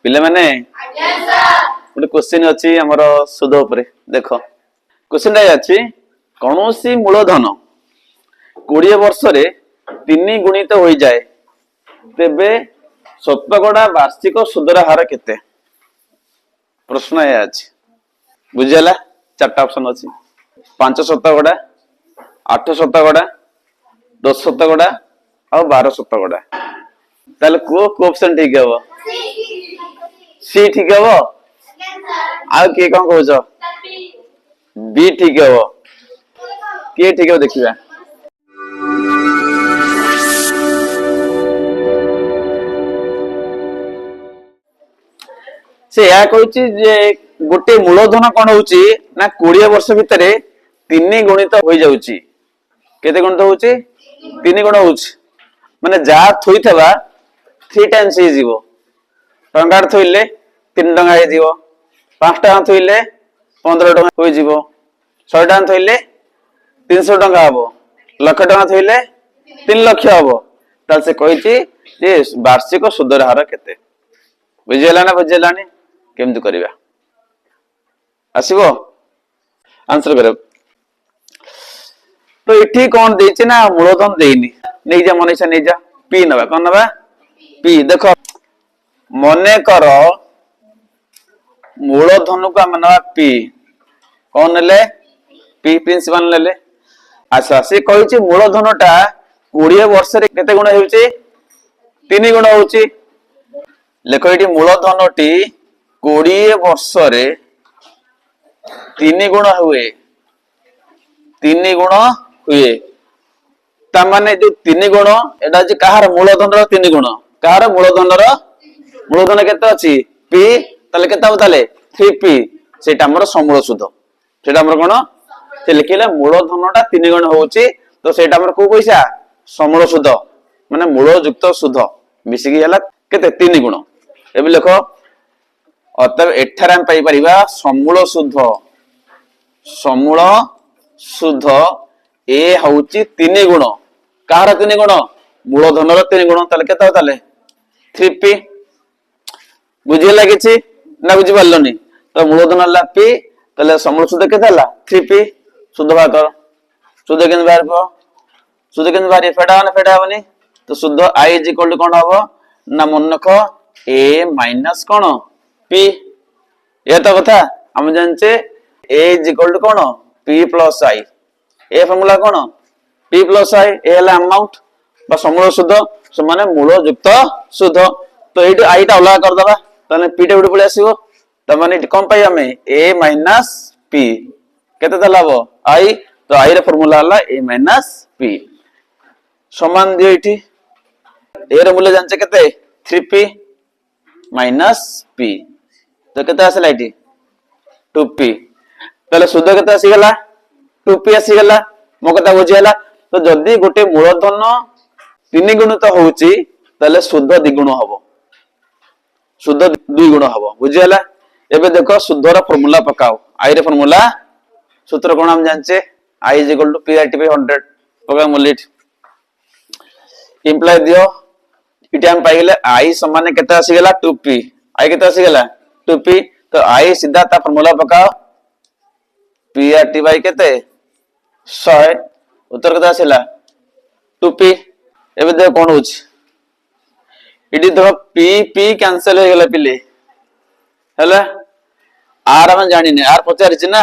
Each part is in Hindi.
पिले माने गोटे क्वेश्चन अच्छी आमर सुध उपरे देख क्वेश्चन अच्छी कौन सी मूलधन 20 वर्ष रे 3 गुणित हो जाए तेबे शतकड़ा वार्षिक सुधर हार केते प्रश्न ये अच्छी बुझेला चार्टा ऑप्शन अच्छी 5 शतकड़ा 8 शतकड़ा 10 शतकड़ा और 12 शतकड़ा ताले को ऑप्शन ठीक है सी ठीक है आ के कौन कहछ बी ठीक है के ठीक है देखिबा से या कहछि जे गोटे मूलधन कोन होउची ना 20 वर्ष भितरे 3 गुणित हो जाउची केते गुणित होउची 3 गुण होउची माने जा थोइथबा 3 टाइम्स हे जीवो टंका थोइले 3 टंका हे जीवो 5 टंका थोइले 15 टंका होई जीवो 100 टंका थोइले 300 टंका हबो लाख टंका थोइले 3 लाख हबो ताल से कहिछि जे वार्षिक सुधर हार केते बुझेला ना बुझेलानी केमति करिवा आसीबो आंसर करो तो इठी कौन देछि ना मूलधन देइनी नै जा मनीषा नै जा पी नबा कोन नबा पी देखो मने कर मूलधन को हम नबा पी कौन ले पी प्रिंसिपल ले अच्छा से कहिछि मूलधनटा 20 वर्ष रे केते गुण हेउछि 3 गुण होउछि लेखो एठी मूलधनटी 20 वर्ष रे 3 गुण हुए 3 गुण हुए ता माने जो 3 गुण एडा जे कहार मूलधन रो 3 गुण कहार मूलधन रो मूलधन केते अछि p तले केते होताले 3p सेटा हमर समूल सुध सेटा हमर कोन से लिखिले मूलधनटा 3 गुण होउची तो सेटा हमर को पैसा समूल सुध माने मूल युक्त सुध मिसिकी हला केते 3 गुण एबे देखो अतः एठार हम पाई परिबा समूल शुद्ध ए होउची 3 गुण कार 3 गुण मूलधन रो 3 गुण तले केता होताले 3p बुझे लागिछि ना बुझि पारलनी तो मूलधन ला p तले समूल शुद्ध केता ला 3p शुद्ध भाग कर शुद्ध केन बाहर को शुद्ध केन बाहर फेडा होनी तो शुद्ध i = कोन हबो ना मन रखो a - कोन p ये तो कथा हम जानचे a = cone p + i A formula cone p + i ए हला अमाउंट बा समूल शुद्ध माने मूल युक्त शुद्ध तो एटी i टा अलग कर दबा तने p टा उडी पळे आसीबो त माने कोन पाई हमें a - p केते दलाबो i तो i रे फार्मूला हला a - p समान दियो एटी a रे मूल्य जानचे केते 3p - p तो केते आसला एटी 2p तले शुद्ध केते आसी गला 2p आसी गला मो कथा बुझियाला तो जदी गोटे मूलधन 3 गुणित होउची तले शुद्ध 2 गुण हबो शुद्ध 2 गुण हबो बुझियाला एबे देखो शुद्ध रा फार्मूला पकाओ i रे फार्मूला सूत्र कोन हम जानचे i = p/100 पका मूल्य इंप्लाय दियो इटी हम पाई गेले i समान केते आसी गेला 2p i केते आसी गेला 2p तो i सीधा ता फार्मूला पकाओ p/t केते 100 उत्तर केते आसीला 2p एबे देख कोन होछि इटी देखो p कैंसिल हो गेला पिले हैला r हम जानि ने r पचारि छि ना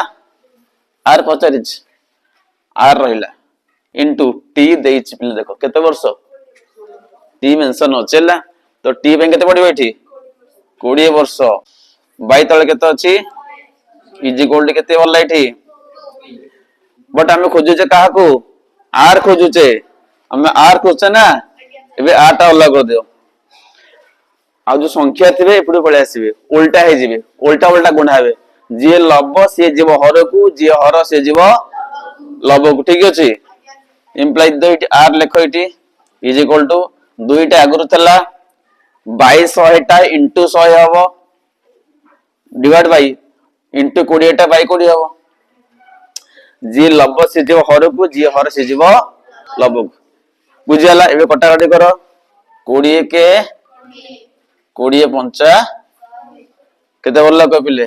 r पचारि छि r रहिला इनटू t देइ छि पिले देखो केते वर्ष t मेंशन होचेला तो t बें केते पडिबो एठी 20 वर्ष बाई तळे केते अछि इज इक्वल केते वाला एठी बट हमें खोजुचे काहा को r खोजुचे हमें r खोजचे ना एबे r टा अलग कर दियो आ जो संख्या थिबे एपडे पळे आसीबे उल्टा हे जिबे उल्टा गुणा हेबे जे लब से जीव हर को जे हर से जीव लब को ठीक अछि इंप्लाइ दो इट r लेखो इटी इज इक्वल टू दुईटा आगुरु थला 2200 टा इनटू 100 हबो डिवाइड बाय इनटू 20 टा बाय 20 हबो जी लब से जीव हर को जी हर से जीव लब को बुझियाला एबे कटाकटी करो 20 के 20 पंचा केते बोलला कपिले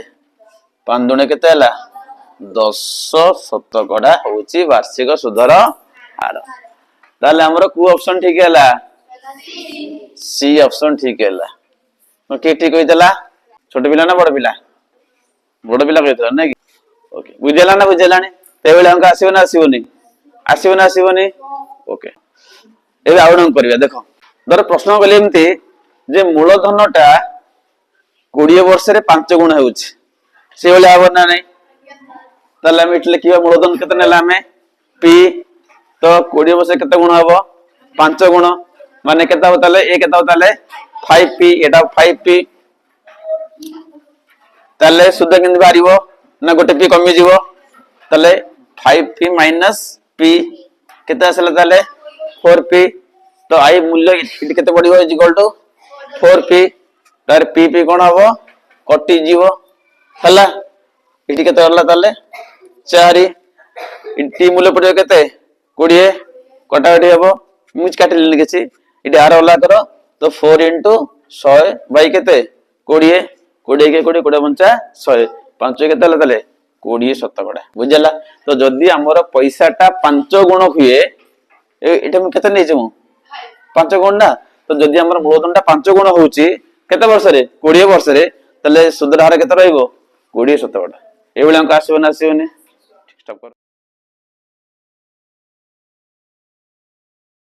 5 दुणे केते हला 10 शतकड़ा होची वार्षिक सुधर हार ताले हमरो को ऑप्शन ठीक हैला सी ऑप्शन ठीक हैला ओके ठीक होइतला छोट पिला ना बड़ पिला कहथला नै कि ओके बुझेला ना बुझेलानी ते बेले अंक आसीबो ना आसीबोनी ओके एबे आउडन करबा देखो दर प्रश्न कले एमती जे मूलधनटा 20 वर्ष रे 5 गुण होउची से बेले आबो ना नै ताले हम इटले किबा मूलधन केते नेला हमें p तो 20 वर्ष केते गुण हबो 5 गुण माने केता होताले ए केता होताले 5p एटा 5p ताले शुद्ध किंति बारिबो ना गोटे p कमी जीवो ताले 5p - p केते आसला ताले 4p तो आई मूल्य इति केते बढिबो इज इक्वल टू 4p तार p कोन हबो कटि जीवो हला इति केते हला ताले 4 इति मूल्य पडियो केते 20 कटाकटी हबो मुझ काटि लेनि केछि इति आर हला करो तो 4 * 100 बाई केते 20 20 के 20 20 पंचा 100 5 केते हला ताले 20 शतकड़ा बुझला तो जदी हमर पैसाटा 5 गुण हुए एटा हम केते नै जमु 5 गुण ना तो जदी हमर मूलधनटा 5 गुण होउची केते वर्ष रे 20 वर्ष रे तले सुधर हार केते रहइबो 20 शतकड़ा ए बेले अंक आसीबो ना आसीबोनी स्टॉप कर।